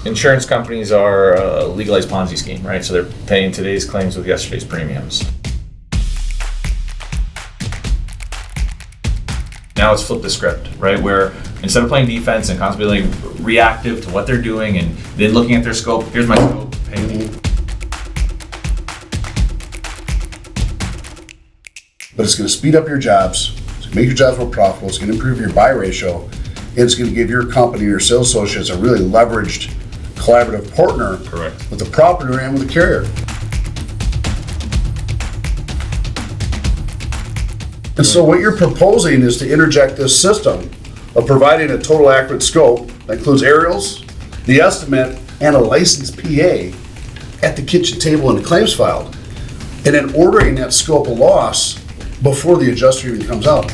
Insurance companies are a legalized Ponzi scheme, right? So they're paying today's claims with yesterday's premiums. Now let's flip the script, right? Where instead of playing defense and constantly being reactive to what they're doing and then looking at their scope, here's my scope, pay me. But it's going to speed up your jobs, it's going to make your jobs more profitable, it's going to improve your buy ratio, and it's going to give your company, your sales associates, a really leveraged, collaborative partner. Correct. With the property and with the carrier. And so what you're proposing is to interject this system of providing a total accurate scope that includes aerials, the estimate, and a licensed PA at the kitchen table in the claims filed, and then ordering that scope of loss before the adjuster even comes out.